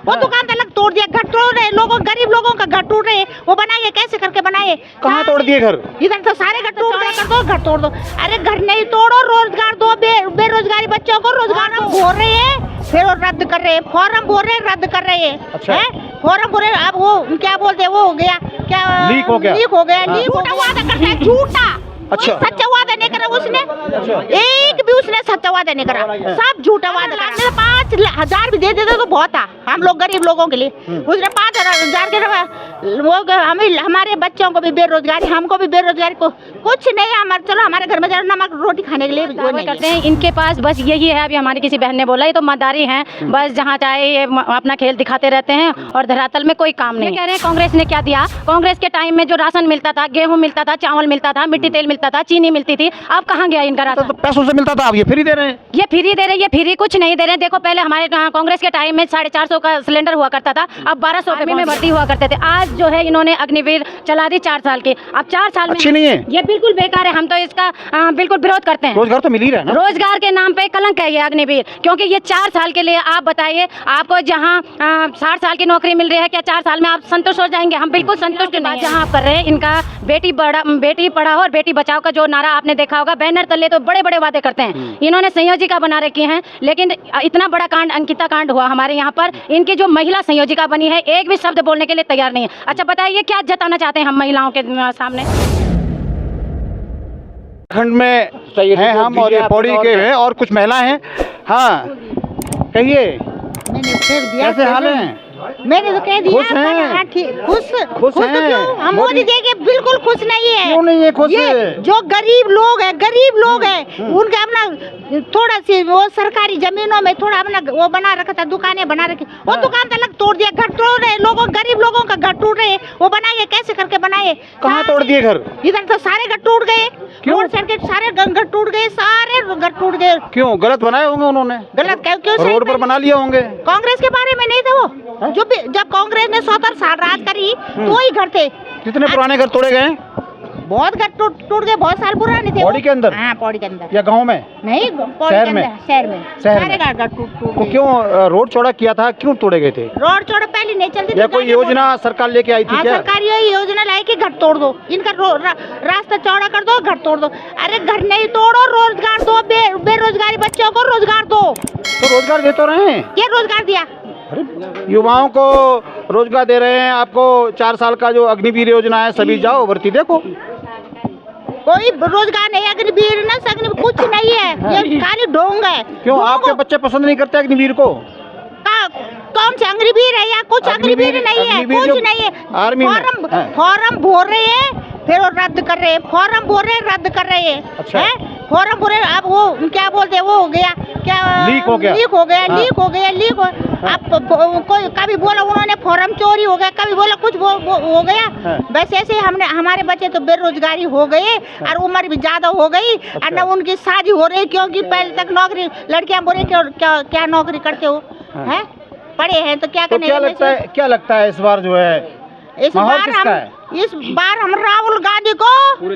वो दुकान अलग तोड़ दिया, घर तोड़ रहे लोगों, गरीब लोगों का घर टूट रहे, वो बनाइए कैसे करके बनाइए। कहाँ तोड़ दिए घर? इधर तो सारे घर टूट कर दो, घर तोड़ दो। अरे घर नहीं तोड़ो, रोजगार दो, बेरोजगारी बच्चों को रोजगार बोल रहे हैं, फिर वो रद्द कर रहे हैं, फॉर्म बोल रहे हैं रद्द कर रहे हैं। अच्छा। फॉर्म बोल रहे हैं, अब वो क्या बोलते हैं, वो हो गया क्या, लीक हो गया, लीक हो गया, झूठा वादा करता है, झूठा। अच्छा। सच्चा वादा नहीं करा उसने, एक भी उसने सच्चा वादा नहीं करा, सब झूठा वादा करा। 5,000 भी दे देते तो बहुत था हम लोग गरीब लोगों के लिए। उसने 5,000 के वो हमें, हमारे बच्चों को भी बेरोजगारी, हमको भी बेरोजगारी, को कुछ नहीं है हमारे। चलो हमारे घर में जरा नमक रोटी खाने के लिए वो नहीं करते हैं। इनके पास बस यही है, अभी हमारी किसी बहन ने बोला, ये तो मदारी हैं, बस जहाँ चाहे ये अपना खेल दिखाते रहते हैं और धरातल में कोई काम नहीं। कह रहे हैं कांग्रेस ने क्या दिया, कांग्रेस के टाइम में जो राशन मिलता था, गेहूँ मिलता था, चावल मिलता था, मिट्टी तेल मिलता था, चीनी मिलती थी, अब कहाँ गया इनका राशन? तो पैसों से मिलता था, अब ये फ्री दे रहे हैं। ये फ्री दे रहे हैं, ये फ्री कुछ नहीं दे रहे हैं। देखो पहले हमारे कांग्रेस के टाइम में 450 का सिलेंडर हुआ करता था, अब 1200 में भर्ती हुआ करते थे। आज जो है इन्होंने अग्निवीर चला दी 4 साल की, अब 4 साल में अच्छी नहीं है, ये बिल्कुल बेकार है। हम तो इसका बिल्कुल विरोध करते हैं। रोजगार तो मिल ही रहा है ना, रोजगार के नाम पे कलंक है ये अग्निवीर, क्योंकि ये 4 साल के लिए, आप बताइए, आपको जहाँ 60 साल की नौकरी मिल रही है, क्या 4 साल में आप संतुष्ट हो जाएंगे? हम बिल्कुल संतुष्ट नहीं। जहाँ आप कर रहे हैं, इनका बेटी पढ़ाओ और बेटी बचाओ का जो नारा आपने देखा होगा, बैनर तले तो बड़े बड़े वादे करते हैं। इन्होंने संयोजिका बना रखी हैं, लेकिन इतना बड़ा कांड, अंकिता कांड हुआ हमारे यहाँ पर, इनकी जो महिला संयोजिका बनी है, एक भी शब्द बोलने के लिए तैयार नहीं है। अच्छा बताइए क्या जताना चाहते हैं हम महिलाओं के सामने? खंड में हैं हम, और ये पौड़ी के हैं और कुछ महिला हैं। हाँ कहिए, मैंने फिर दिया, कैसे हाल हैं? मैंने तो कह दिया। खुश हैं? हाँ, ठीक, खुश खुश हैं? तो क्यों? हम मोदी जी के बिल्कुल खुश नहीं है। क्यों नहीं है खुश? ये जो गरीब लोग हैं, उनका अपना थोड़ा सी वो सरकारी जमीनों में थोड़ा अपना वो बना रखा था, दुकानें बना रखी, वो दुकान अलग तोड़ दिया, घर तोड़ रहे लोगों, गरीब लोगों का घर टूट रहे, वो बनाइए कैसे करके बनाए। कहाँ तोड़ दिए घर? इधर तो सारे घर टूट गए, रोड साइड के सारे घर टूट गए, सारे घर टूट गए। क्यों गलत बनाए होंगे उन्होंने? गलत क्यों? रोड पर बना लिए होंगे। कांग्रेस के बारे में नहीं था वो, जब कांग्रेस ने 17 साल राज करी तो ही घर थे। कितने पुराने घर तोड़े गए? बहुत घर टूट गए, बहुत साल पुराने थे। पौड़ी के अंदर? हाँ पौड़ी के अंदर, या गांव में? नहीं शहर में? शहर में सारे घर टूट तो क्यों रोड चौड़ा किया था, क्यों तोड़े गए थे? रोड चौड़ा पहले नहीं चलती थी। या कोई योजना सरकार लेके आई थी क्या? सरकार यही योजना लाई कि घर तोड़ दो, इनका रास्ता चौड़ा कर दो, घर तोड़ दो। अरे घर नहीं तोड़ो, रोजगार दो, बेरोजगारी बच्चों को रोजगार दो। तो रोजगार दे तो रहे हैं। क्या रोजगार दिया? युवाओं को रोजगार दे रहे हैं। आपको 4 साल का जो अग्निवीर योजना है, सभी जाओ भर्ती देखो, कोई रोजगार नहीं, अग्निवीर न अग्निवीर कुछ नहीं है, ये खाली ढोंग है। क्यों आपके बच्चे पसंद नहीं करते अग्निवीर को? कौन से अग्निवीर है या कुछ अग्निवीर नहीं है, कुछ नहीं है। आर्मी फॉर्म बोल रहे हैं, फिर वो रद्द कर रहे हैं, फॉर्म बोल रहे हैं रद्द कर रहे हैं। अच्छा। फॉर्म बोल रहे हैं, अब वो क्या बोलते हैं, वो हो गया क्या, लीक हो गया, लीक हो। अब कोई कभी बोला उन्होंने फॉर्म चोरी हो गया, कभी बोला कुछ हो गया। बस ऐसे हमारे बच्चे तो बेरोजगारी हो गए और उम्र भी ज्यादा हो गई। और न उनकी शादी हो रही, क्योंकि पहले तक नौकरी, लड़कियां बोले क्या नौकरी करते हो, हैं पढ़े हैं तो क्या करने। क्या लगता है इस बार जो है इस बार हम राहुल गांधी को पूरे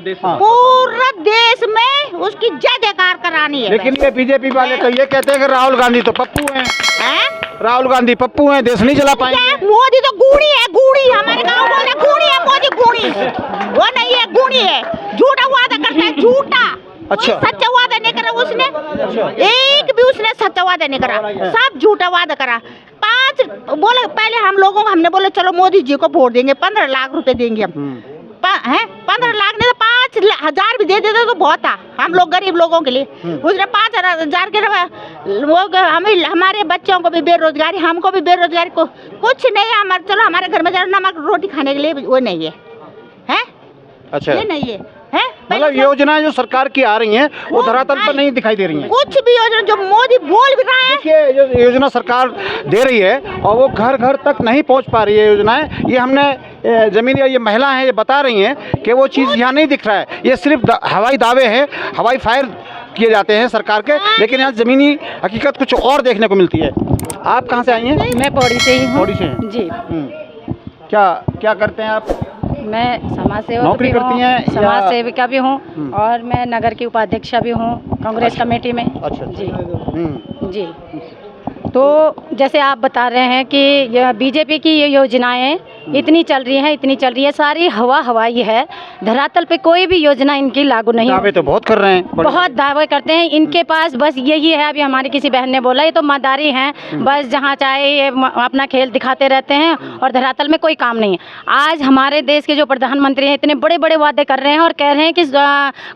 देश में उसकी जय जयकार करानी है। लेकिन ये बीजेपी वाले तो ये कहते हैं कि राहुल गांधी तो पप्पू हैं। राहुल गांधी पप्पू हैं, देश नहीं चला पाएंगे। मोदी तो गुड़ी है, गुड़ी, हमारे गाँव बोले गुड़ी है, मोदी गुड़ी, वो नहीं है, गुड़ी है, झूठा वादा करता है, झूठा। अच्छा। सच्चा वादा नहीं करा उसने, एक भी उसने सच्चा वादा नहीं करा, सब झूठा वादा करा। 5 बोले पहले हमने बोले चलो मोदी जी को वोट देंगे, 15 लाख रुपए देंगे हम। 15 लाख नहीं तो 5,000 भी दे देते तो बहुत था हम लोग गरीब लोगों के लिए। उसने 5,000 के वो हमारे बच्चों को भी बेरोजगारी, हमको भी बेरोजगारी, को कुछ नहीं है हमारे। चलो हमारे घर में जरा नमक रोटी खाने के लिए वो नहीं है, हैं? अच्छा, ये नहीं है, मतलब योजनाएं जो सरकार की आ रही हैं वो धरातल पर नहीं दिखाई दे रही हैं। कुछ भी योजना जो मोदी बोल भी रहा है, देखिए जो योजना सरकार दे रही है और वो घर घर तक नहीं पहुंच पा रही है योजनाएं। ये हमने जमीनी, ये महिला हैं, ये बता रही हैं कि वो चीज़ यहाँ नहीं दिख रहा है, ये सिर्फ हवाई दावे हैं, हवाई फायर किए जाते हैं सरकार के, लेकिन यहाँ जमीनी हकीकत कुछ और देखने को मिलती है। आप कहाँ से आई हैं? मैं पौड़ी से ही हूँ। पौड़ी से हैं जी। क्या करते हैं आप? मैं समाज सेवक नौकरी करती हैं? समाज सेविका भी हूँ और मैं नगर की उपाध्यक्षा भी हूँ कांग्रेस कमेटी में। अच्छा जी। जी। तो जैसे आप बता रहे हैं कि यह बीजेपी की ये योजनाएं इतनी चल रही है, सारी हवाई है। धरातल पे कोई भी योजना इनकी लागू नहीं। दावे तो बहुत कर रहे हैं, बहुत दावे करते हैं। इनके पास बस यही है, अभी हमारी किसी बहन ने बोला, ये तो मदारी हैं, बस जहाँ चाहे ये अपना खेल दिखाते रहते हैं और धरातल में कोई काम नहीं है। आज हमारे देश के जो प्रधानमंत्री हैं इतने बड़े बड़े वादे कर रहे हैं और कह रहे हैं कि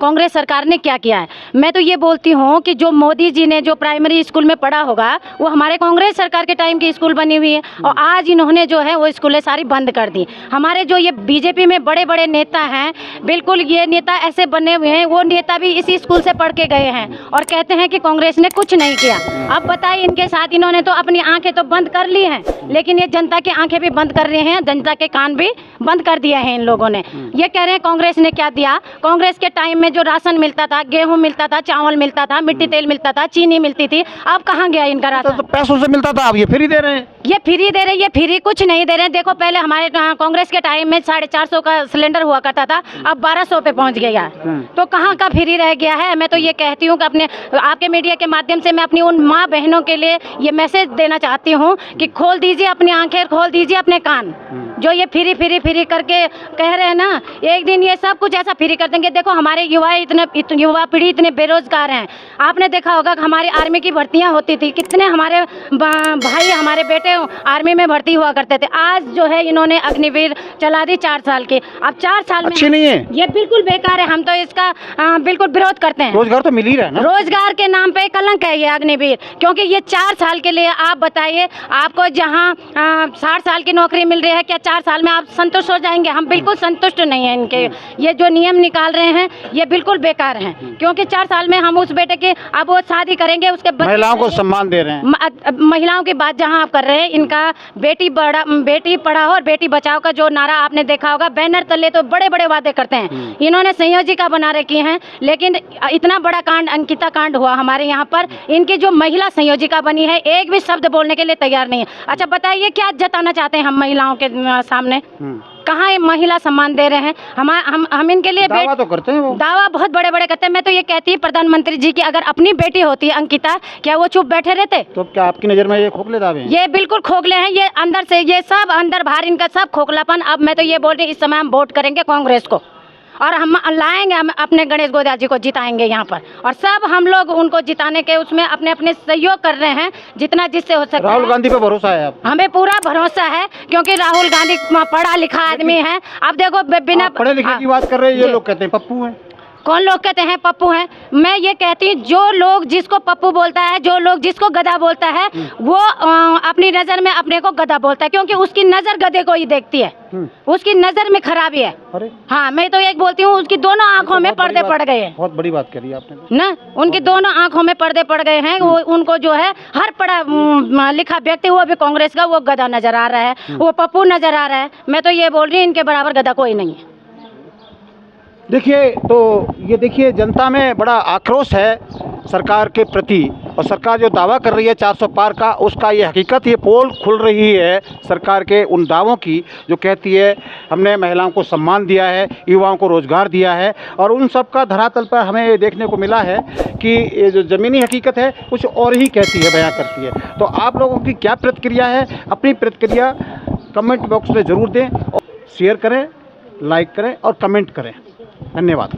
कांग्रेस सरकार ने क्या किया है। मैं तो ये बोलती हूँ कि जो मोदी जी ने जो प्राइमरी स्कूल में पढ़ा होगा वो हमारे कांग्रेस सरकार के टाइम की स्कूल बनी हुई है, और आज इन्होंने जो है वो स्कूलें सारी बंद कर दी। हमारे जो ये बीजेपी में बड़े बड़े नेता हैं, बिल्कुल ये नेता ऐसे बने हुए हैं, वो नेता भी इसी स्कूल से पढ़ के गए हैं और कहते हैं कि कांग्रेस ने कुछ नहीं किया। अब बताइए, इनके साथ इन्होंने तो अपनी आंखें तो बंद कर ली हैं, लेकिन ये जनता की आंखें भी बंद कर रहे हैं, जनता के कान भी बंद कर दिया है इन लोगों ने। ये कह रहे हैं कांग्रेस ने क्या दिया। कांग्रेस के टाइम में जो राशन मिलता था, गेहूं मिलता था, चावल मिलता था, मिट्टी तेल मिलता था, चीनी मिलती थी, अब कहाँ गया इनका राशन? तो पैसों से मिलता था, अब ये फ्री दे रहे हैं। ये फ्री दे रहे, ये फ्री कुछ नहीं दे रहे। देखो पहले हमारे कांग्रेस के टाइम में 450 का सिलेंडर हुआ करता था, अब 1200 पे पहुंच गया। तो कहाँ का फ्री रह गया है? मैं तो ये कहती हूँ कि अपने आपके मीडिया के माध्यम से मैं अपनी उन माँ बहनों के लिए ये मैसेज देना चाहती हूँ कि खोल दीजिए अपनी आंखें, खोल दीजिए अपने कान। जो ये फ्री फ्री फ्री करके कह रहे हैं ना, एक दिन ये सब कुछ ऐसा फ्री कर देंगे। देखो हमारे युवा पीढ़ी इतने बेरोजगार हैं। आपने देखा होगा कि हमारी आर्मी की भर्तियां होती थी, कितने हमारे भाई हमारे बेटे आर्मी में भर्ती हुआ करते थे। आज जो है इन्होंने अग्निवीर चला दी 4 साल की। अब 4 साल में अच्छी नहीं है, ये बिल्कुल बेकार है। हम तो इसका बिल्कुल विरोध करते हैं। रोजगार तो मिल ही रहा है ना। रोजगार के नाम पे कलंक है ये अग्निवीर, क्योंकि ये 4 साल के लिए आप बताइए, आपको जहाँ 60 साल की नौकरी मिल रही है, क्या 4 साल में आप संतुष्ट हो जाएंगे? हम बिल्कुल संतुष्ट नहीं है इनके ये जो नियम निकाल रहे हैं, ये बिल्कुल बेकार हैं। क्योंकि 4 साल में हम उस बेटे की अब वो शादी करेंगे, उसके महिलाओं को सम्मान दे रहे हैं। महिलाओं की बात जहां आप कर रहे हैं, इनका बेटी पढ़ाओ और बेटी बचाओ का जो नारा आपने देखा होगा, बैनर तले तो बड़े बड़े वादे करते हैं। इन्होंने संयोजिका बना रखी हैं, लेकिन इतना बड़ा कांड, अंकिता कांड हुआ हमारे यहाँ पर, इनकी जो महिला संयोजिका बनी है एक भी शब्द बोलने के लिए तैयार नहीं है। अच्छा बताइए क्या जताना चाहते हैं हम महिलाओं के सामने? कहाँ ये महिला सम्मान दे रहे हैं? हम इनके लिए दावा तो करते हैं, वो दावा बहुत बड़े बड़े करते हैं। मैं तो ये कहती हूँ प्रधानमंत्री जी की अगर अपनी बेटी होती है अंकिता, क्या वो चुप बैठे रहते? तो क्या आपकी नजर में ये खोखले दावे हैं? ये बिल्कुल खोखले हैं, ये अंदर से, ये सब अंदर बाहर इनका सब खोखलापन। अब मैं तो ये बोल रही हूँ, इस समय हम वोट करेंगे कांग्रेस को और हम लाएंगे, हम अपने गणेश गोदा जी को जिताएंगे यहाँ पर, और सब हम लोग उनको जिताने के उसमें अपने अपने सहयोग कर रहे हैं जितना जिससे हो सकता है। राहुल गांधी पे भरोसा है आप? हमें पूरा भरोसा है, क्योंकि राहुल गांधी पढ़ा लिखा आदमी है। अब देखो बिना पढ़े लिखे की बात कर रहे हैं, ये लोग कहते हैं पप्पू हैं। कौन लोग कहते हैं पप्पू हैं? मैं ये कहती हूँ, जो लोग जिसको पप्पू बोलता है, जो लोग जिसको गधा बोलता है, वो अपनी नजर में अपने को गधा बोलता है, क्योंकि उसकी नजर गधे को ही देखती है, उसकी नजर में खराबी है। अरे हाँ, मैं तो एक बोलती हूँ, उसकी दोनों आंखों में पर्दे पड़ गए हैं। बहुत बड़ी बात करी आपने ना, उनकी दोनों आंखों में पर्दे पड़ गए हैं। वो उनको जो है हर पढ़ा लिखा व्यक्ति, वो भी कांग्रेस का, वो गधा नजर आ रहा है, वो पप्पू नजर आ रहा है। मैं तो ये बोल रही हूँ, इनके बराबर गधा कोई नहीं है। देखिए, तो ये देखिए, जनता में बड़ा आक्रोश है सरकार के प्रति, और सरकार जो दावा कर रही है 400 पार का, उसका ये हकीकत, ये पोल खुल रही है सरकार के उन दावों की जो कहती है हमने महिलाओं को सम्मान दिया है, युवाओं को रोज़गार दिया है, और उन सब का धरातल पर हमें ये देखने को मिला है कि ये जो ज़मीनी हकीकत है कुछ और ही कहती है, बयां करती है। तो आप लोगों की क्या प्रतिक्रिया है? अपनी प्रतिक्रिया कमेंट बॉक्स में ज़रूर दें, और शेयर करें, लाइक करें और कमेंट करें। धन्यवाद।